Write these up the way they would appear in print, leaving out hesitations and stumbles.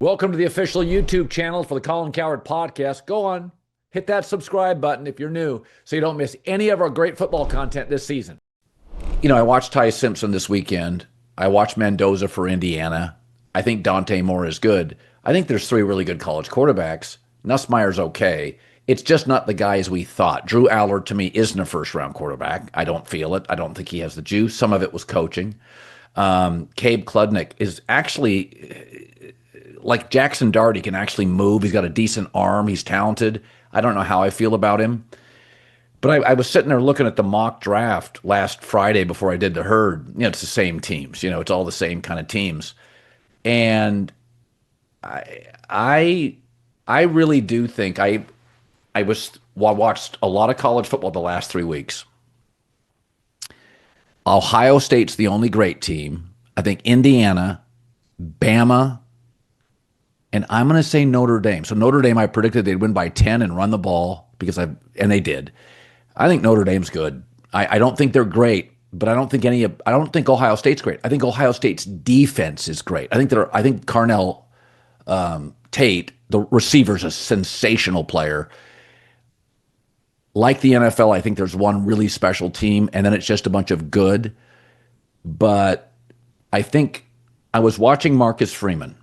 Welcome to the official YouTube channel for the Colin Cowherd podcast. Go on, hit that subscribe button if you're new so you don't miss any of our great football content this season. I watched Ty Simpson this weekend. I watched Mendoza for Indiana. I think Dante Moore is good. I think there's three really good college quarterbacks. Nussmeier's okay. It's just not the guys we thought. Drew Allard, to me, isn't a first-round quarterback. I don't feel it. I don't think he has the juice. Some of it was coaching. Cabe Kludnick is actually like Jackson Dart. He can actually move. He's got a decent arm. He's talented. I don't know how I feel about him. But I was sitting there looking at the mock draft last Friday before I did the herd. It's the same teams. It's all the same kind of teams. And I really do think I watched a lot of college football the last 3 weeks. Ohio State's the only great team. I think Indiana, Bama, and I'm going to say Notre Dame. So Notre Dame, I predicted they'd win by 10 and run the ball and they did. I think Notre Dame's good. I don't think they're great, but I don't think Ohio State's great. I think Ohio State's defense is great. I think Carnell Tate, the receiver's a sensational player. Like the NFL, I think there's one really special team, and then it's just a bunch of good. But I think I was watching Marcus Freeman,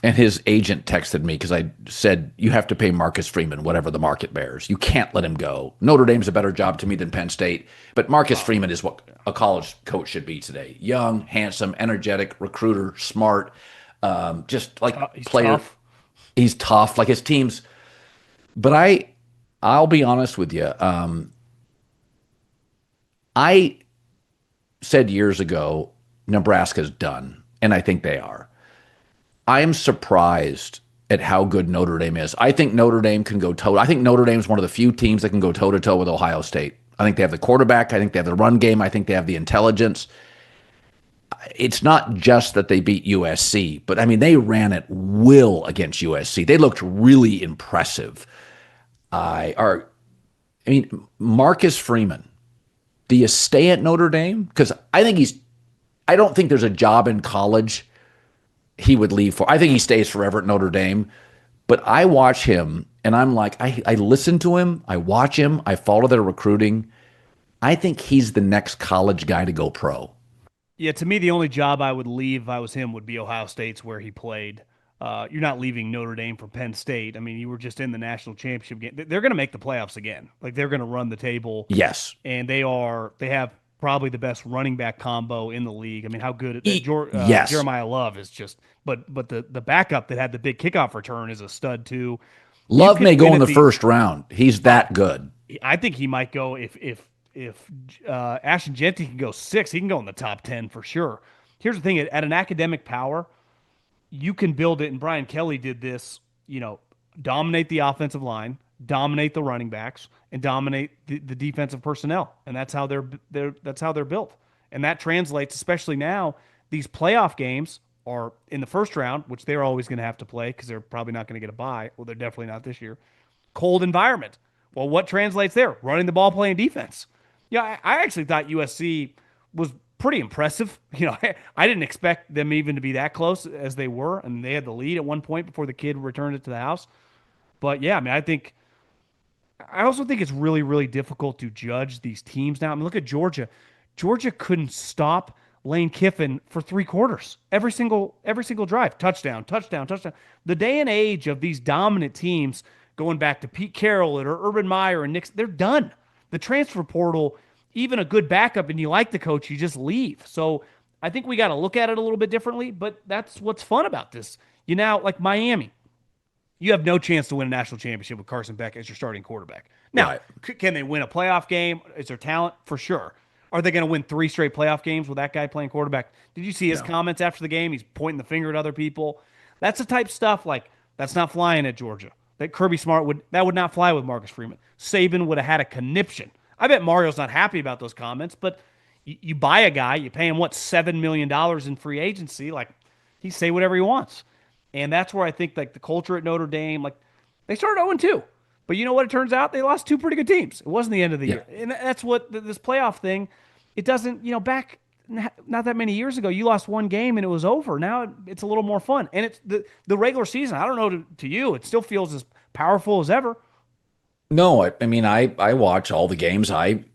and his agent texted me because I said, you have to pay Marcus Freeman whatever the market bears. You can't let him go. Notre Dame's a better job to me than Penn State, but Marcus Freeman is what a college coach should be today. Young, handsome, energetic, recruiter, smart, just like He's player. tough. He's tough, like his teams. But I'll be honest with you. I said years ago, Nebraska's done, and I think they are. I am surprised at how good Notre Dame is. I think Notre Dame can go toe. I think Notre Dame is one of the few teams that can go toe to toe with Ohio State. I think they have the quarterback. I think they have the run game. I think they have the intelligence. It's not just that they beat USC, but I mean they ran at will against USC. They looked really impressive. Marcus Freeman. Do you stay at Notre Dame? Because I don't think there's a job in college he would leave for. I think he stays forever at Notre Dame. But I watch him, and I'm like, I listen to him, I watch him, I follow their recruiting. I think he's the next college guy to go pro. Yeah, to me, the only job I would leave if I was him would be Ohio State's where he played. You're not leaving Notre Dame for Penn State. I mean, you were just in the national championship game. They're going to make the playoffs again. Like they're going to run the table. Yes. And they have probably the best running back combo in the league. I mean, how good Yes. Jeremiah Love is just. But the backup that had the big kickoff return is a stud too. Love may go in the first round. He's that good. I think he might go if Ashton Jeanty can go 6, he can go in the top 10 for sure. Here's the thing: at an academic power, you can build it, and Brian Kelly did this. Dominate the offensive line, dominate the running backs, and dominate the defensive personnel, and that's how they're built, and that translates, especially now. These playoff games are in the first round, which they're always going to have to play because they're probably not going to get a bye. Well, they're definitely not this year. Cold environment. Well, what translates there? Running the ball, playing defense. Yeah, I actually thought USC was pretty impressive. I didn't expect them even to be that close as they were, and they had the lead at one point before the kid returned it to the house. But yeah, I mean, I also think it's really, really difficult to judge these teams now. I mean, look at Georgia. Georgia couldn't stop Lane Kiffin for 3 quarters. Every single drive, touchdown, touchdown, touchdown. The day and age of these dominant teams, going back to Pete Carroll or Urban Meyer and Nick, they're done. The transfer portal, even a good backup, and you like the coach, you just leave. So I think we got to look at it a little bit differently, but that's what's fun about this. Like Miami, you have no chance to win a national championship with Carson Beck as your starting quarterback. Now, Right. Can they win a playoff game? Is there talent? For sure. Are they going to win 3 straight playoff games with that guy playing quarterback? Did you see his comments after the game? He's pointing the finger at other people. That's the type of stuff that's not flying at Georgia. That Kirby Smart would not fly with Marcus Freeman. Saban would have had a conniption. I bet Mario's not happy about those comments, but you buy a guy, you pay him $7 million in free agency, he say whatever he wants. And that's where I think the culture at Notre Dame, they started 0-2. But you know what? It turns out they lost 2 pretty good teams. It wasn't the end of the year. And that's what this playoff thing, it doesn't, back not that many years ago, you lost one game and it was over. Now it's a little more fun. And it's the regular season. I don't know to you, it still feels as powerful as ever. No, I mean, I watch all the games. I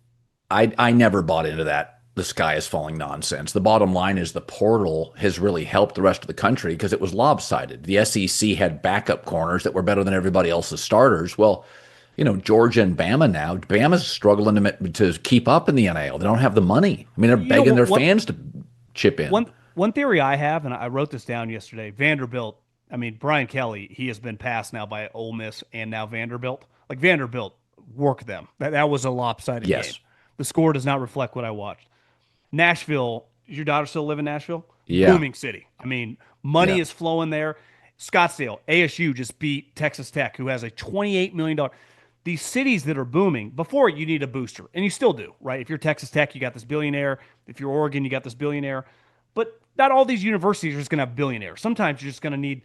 never bought into that the sky is falling nonsense. The bottom line is the portal has really helped the rest of the country because it was lopsided. The SEC had backup corners that were better than everybody else's starters. Well, Georgia and Bama now, Bama's struggling to keep up in the NIL. They don't have the money. I mean, they're begging their fans to chip in. One theory I have, and I wrote this down yesterday, Vanderbilt. I mean, Brian Kelly, he has been passed now by Ole Miss and now Vanderbilt. Like Vanderbilt, work them. That was a lopsided game. The score does not reflect what I watched. Nashville, does your daughter still live in Nashville? Yeah. Booming city. I mean, money is flowing there. Scottsdale, ASU just beat Texas Tech, who has a $28 million. These cities that are booming, before you need a booster, and you still do, right? If you're Texas Tech, you got this billionaire. If you're Oregon, you got this billionaire. But not all these universities are just going to have billionaires. Sometimes you're just going to need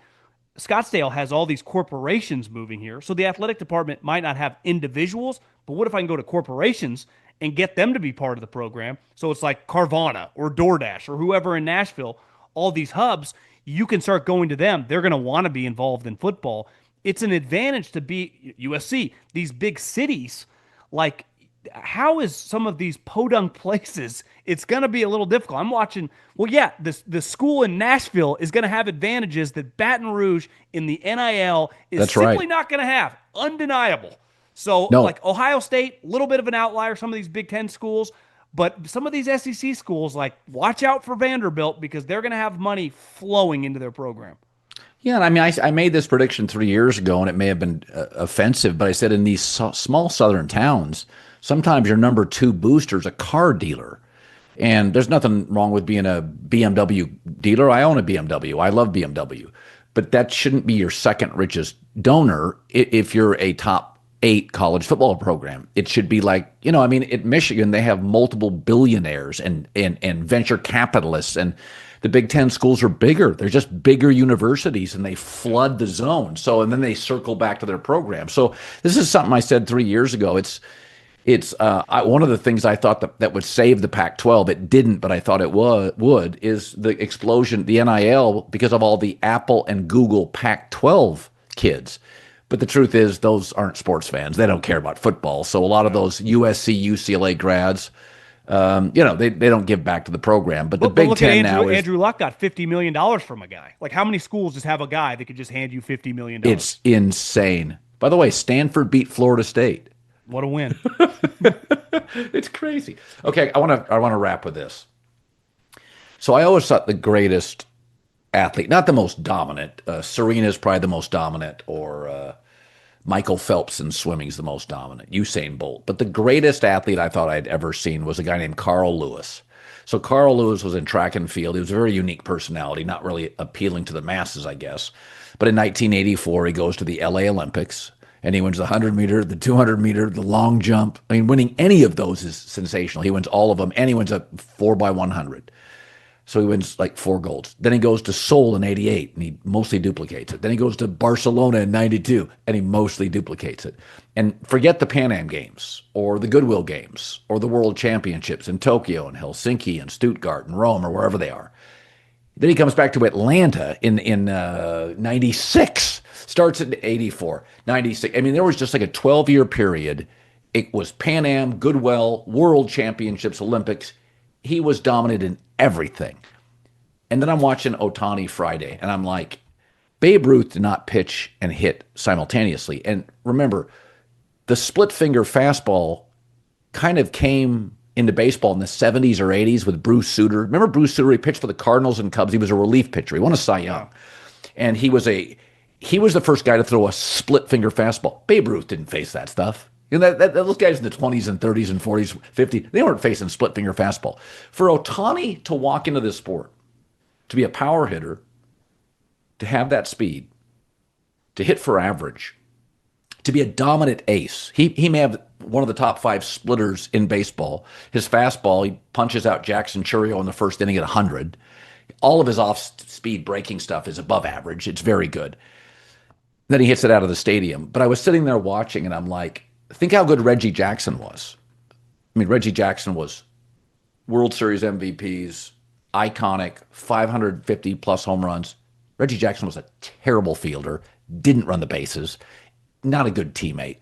Scottsdale has all these corporations moving here. So the athletic department might not have individuals, but what if I can go to corporations and get them to be part of the program? So it's like Carvana or DoorDash or whoever in Nashville, all these hubs, you can start going to them. They're going to want to be involved in football. It's an advantage to be USC, these big cities. Like, how is some of these podunk places? It's going to be a little difficult. I'm watching. Well, yeah, the school in Nashville is going to have advantages that Baton Rouge in the NIL is simply not going to have. Undeniable. So, like Ohio State, a little bit of an outlier, some of these Big Ten schools, but some of these SEC schools, like, watch out for Vanderbilt because they're going to have money flowing into their program. Yeah, and I mean, I made this prediction 3 years ago, and it may have been offensive, but I said in these small southern towns, sometimes your number two booster is a car dealer. And there's nothing wrong with being a BMW dealer. I own a BMW. I love BMW. But that shouldn't be your second richest donor if you're a top 8 college football program. It should be like, I mean, at Michigan, they have multiple billionaires and venture capitalists, and the Big Ten schools are bigger. They're just bigger universities, and they flood the zone. So, and then they circle back to their program. So this is something I said 3 years ago. It's one of the things I thought that would save the Pac-12. It didn't, but I thought it would, is the explosion, the NIL, because of all the Apple and Google Pac-12 kids. But the truth is, those aren't sports fans. They don't care about football. So a lot of those USC, UCLA grads, they don't give back to the program. But the Big Ten now is Andrew Luck got $50 million from a guy. Like, how many schools just have a guy that could just hand you $50 million? It's insane. By the way, Stanford beat Florida State. What a win. It's crazy. Okay, I want to wrap with this. So I always thought the greatest athlete, not the most dominant, Serena is probably the most dominant, or Michael Phelps in swimming is the most dominant, Usain Bolt. But the greatest athlete I thought I'd ever seen was a guy named Carl Lewis. So Carl Lewis was in track and field. He was a very unique personality, not really appealing to the masses, I guess. But in 1984, he goes to the LA Olympics, and he wins the 100-meter, the 200-meter, the long jump. I mean, winning any of those is sensational. He wins all of them, and he wins a 4x100. So he wins like 4 golds. Then he goes to Seoul in 88, and he mostly duplicates it. Then he goes to Barcelona in 92, and he mostly duplicates it. And forget the Pan Am Games, or the Goodwill Games, or the World Championships in Tokyo and Helsinki and Stuttgart and Rome, or wherever they are. Then he comes back to Atlanta in 96, starts in 84, 96. I mean, there was just like a 12-year period. It was Pan Am, Goodwill, World Championships, Olympics. He was dominant in everything. And then I'm watching Ohtani Friday, and I'm like, Babe Ruth did not pitch and hit simultaneously. And remember, the split finger fastball kind of came into baseball in the 70s or 80s with Bruce Sutter. Remember Bruce Sutter? He pitched for the Cardinals and Cubs. He was a relief pitcher. He won a Cy Young. And he was the first guy to throw a split finger fastball. Babe Ruth didn't face that stuff. Those guys in the 20s and 30s and 40s, 50s, they weren't facing split finger fastball. For Ohtani to walk into this sport, to be a power hitter, to have that speed, to hit for average, to be a dominant ace. He may have one of the top 5 splitters in baseball. His fastball, he punches out Jackson Churio in the first inning at 100. All of his off-speed breaking stuff is above average. It's very good. Then he hits it out of the stadium. But I was sitting there watching, and I'm like, think how good Reggie Jackson was. I mean, Reggie Jackson was World Series MVPs, iconic, 550 plus home runs. Reggie Jackson was a terrible fielder, didn't run the bases, not a good teammate.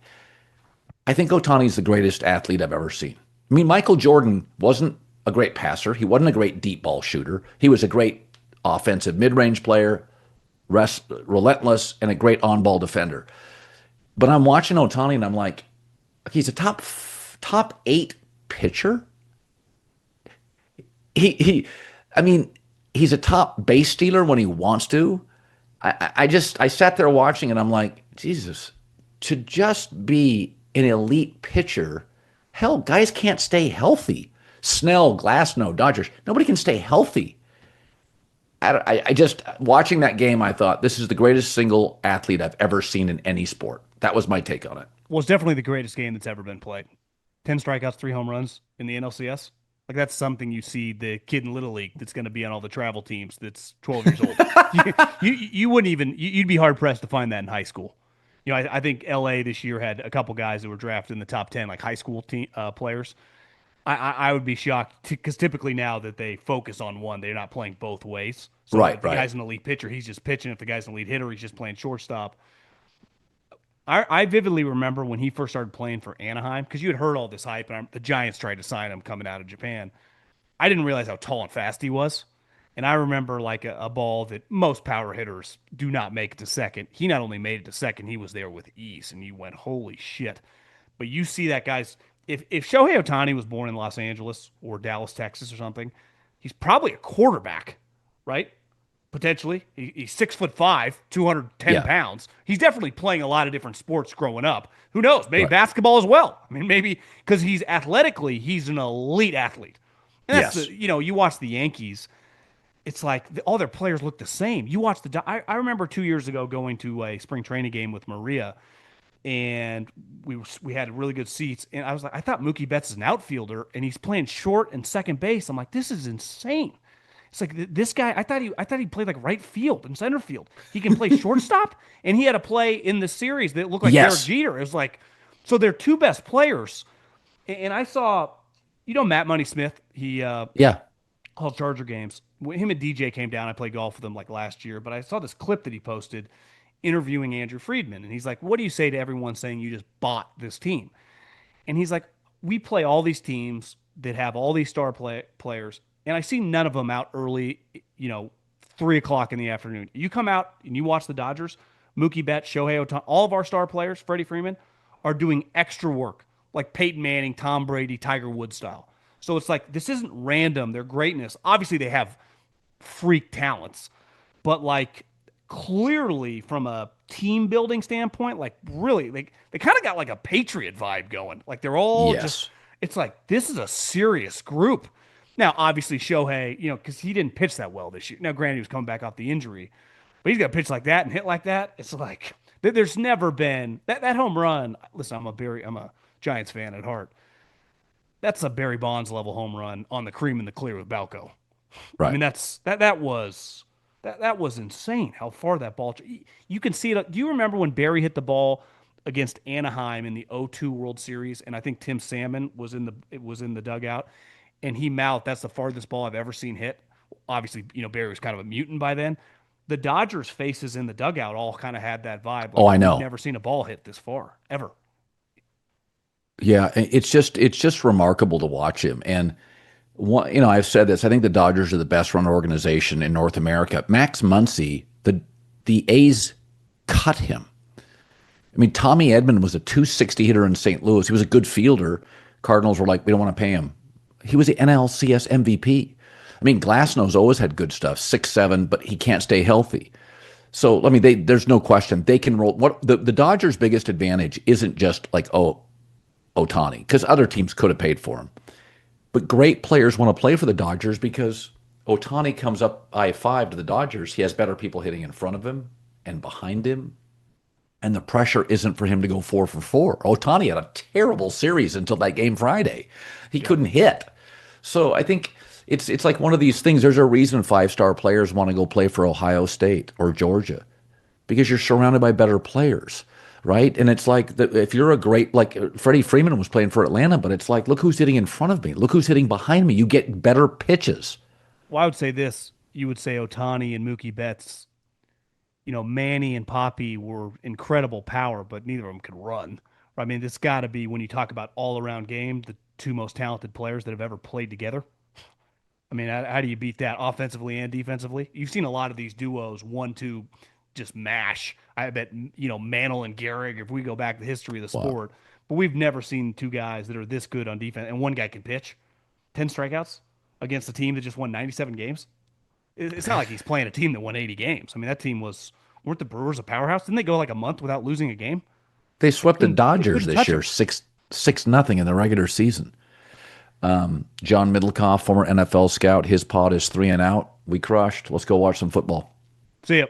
I think Otani's the greatest athlete I've ever seen. I mean, Michael Jordan wasn't a great passer. He wasn't a great deep ball shooter. He was a great offensive mid-range player, relentless, and a great on-ball defender. But I'm watching Ohtani and I'm like, he's a top 8 pitcher. I mean, he's a top base stealer when he wants to. I sat there watching and I'm like, Jesus, to just be an elite pitcher, hell, guys can't stay healthy. Snell, Glasnow, Dodgers, nobody can stay healthy. I just, watching that game, I thought, this is the greatest single athlete I've ever seen in any sport. That was my take on it. Well, it's definitely the greatest game that's ever been played. 10 strikeouts, 3 home runs in the NLCS. Like, that's something you see the kid in Little League that's going to be on all the travel teams that's 12 years old. you wouldn't even, you'd be hard-pressed to find that in high school. You know, I think L.A. this year had a couple guys that were drafted in the top 10, like high school players. I would be shocked because typically now that they focus on one, they're not playing both ways. So Right, if the right. guy's an elite pitcher, he's just pitching. If the guy's an elite hitter, he's just playing shortstop. I vividly remember when he first started playing for Anaheim, because you had heard all this hype, and the Giants tried to sign him coming out of Japan. I didn't realize how tall and fast he was. And I remember like a ball that most power hitters do not make it to second. He not only made it to second, he was there with ease, and you went, holy shit. But you see that guy's, if Shohei Ohtani was born in Los Angeles or Dallas, Texas or something, he's probably a quarterback, right? Potentially. He's 6'5", 210 pounds. He's definitely playing a lot of different sports growing up. Who knows? Maybe basketball as well. I mean, maybe because he's an elite athlete. And that's you watch the Yankees, it's like all their players look the same. You watch I remember 2 years ago going to a spring training game with Maria, and we had really good seats, and I was like, I thought Mookie Betts is an outfielder, and he's playing short and second base. I'm like, this is insane. It's like this guy. I thought he played like right field and center field. He can play shortstop, and he had a play in the series that looked like Derek Jeter. It was like, so they're two best players, and I saw, Matt Money Smith. He called Charger games. Him and DJ came down. I played golf with him like last year, but I saw this clip that he posted interviewing Andrew Freeman, and he's like, what do you say to everyone saying you just bought this team? And he's like, we play all these teams that have all these star players, and I see none of them out early, 3 o'clock in the afternoon. You come out and you watch the Dodgers, Mookie Betts, Shohei Ohtani, all of our star players, Freddie Freeman, are doing extra work, like Peyton Manning, Tom Brady, Tiger Woods style. So it's like, this isn't random, their greatness. Obviously, they have freak talents, but like clearly from a team building standpoint, like really, like they kind of got like a Patriot vibe going. Like they're all just, it's like, this is a serious group. Now, obviously, Shohei, because he didn't pitch that well this year. Now, granted, he was coming back off the injury, but he's got to pitch like that and hit like that. It's like, there's never been that home run. Listen, I'm a Giants fan at heart. That's a Barry Bonds level home run on the cream and the clear with Balco. Right. I mean, that was insane how far that ball. You can see it. Do you remember when Barry hit the ball against Anaheim in the 0-2 World Series, and I think Tim Salmon was in the dugout, and he mouthed, "That's the farthest ball I've ever seen hit." Obviously, Barry was kind of a mutant by then. The Dodgers' faces in the dugout all kind of had that vibe. Like, I know. I've never seen a ball hit this far ever. Yeah, it's just remarkable to watch him. And I've said this. I think the Dodgers are the best run organization in North America. Max Muncy, the A's cut him. I mean, Tommy Edman was a 260 hitter in St. Louis. He was a good fielder. Cardinals were like, we don't want to pay him. He was the NLCS MVP. I mean, Glasnow's always had good stuff, 6'7", but he can't stay healthy. So, I mean, there's no question they can roll. What the Dodgers' biggest advantage isn't just like, Ohtani, because other teams could have paid for him. But great players want to play for the Dodgers because Ohtani comes up I-5 to the Dodgers. He has better people hitting in front of him and behind him, and the pressure isn't for him to go 4 for 4. Ohtani had a terrible series until that game Friday. He couldn't hit. So I think it's like one of these things. There's a reason 5-star players want to go play for Ohio State or Georgia, because you're surrounded by better players. right? And it's like if you're a great, like Freddie Freeman was playing for Atlanta, but it's like, look who's hitting in front of me. Look who's hitting behind me. You get better pitches. Well, I would say this. You would say Ohtani and Mookie Betts, Manny and Poppy were incredible power, but neither of them could run. I mean, this got to be, when you talk about all-around game, the two most talented players that have ever played together. I mean, how do you beat that offensively and defensively? You've seen a lot of these duos, 1-2, just mash. I bet, Mantle and Gehrig, if we go back to the history of the sport. But we've never seen two guys that are this good on defense, and one guy can pitch. 10 strikeouts against a team that just won 97 games. It's not like he's playing a team that won 80 games. I mean, that team weren't the Brewers a powerhouse? Didn't they go like a month without losing a game? They swept the Dodgers this year, 6-0 in the regular season. John Middlekauff, former NFL scout, his pod is 3 and out. We crushed. Let's go watch some football. See ya.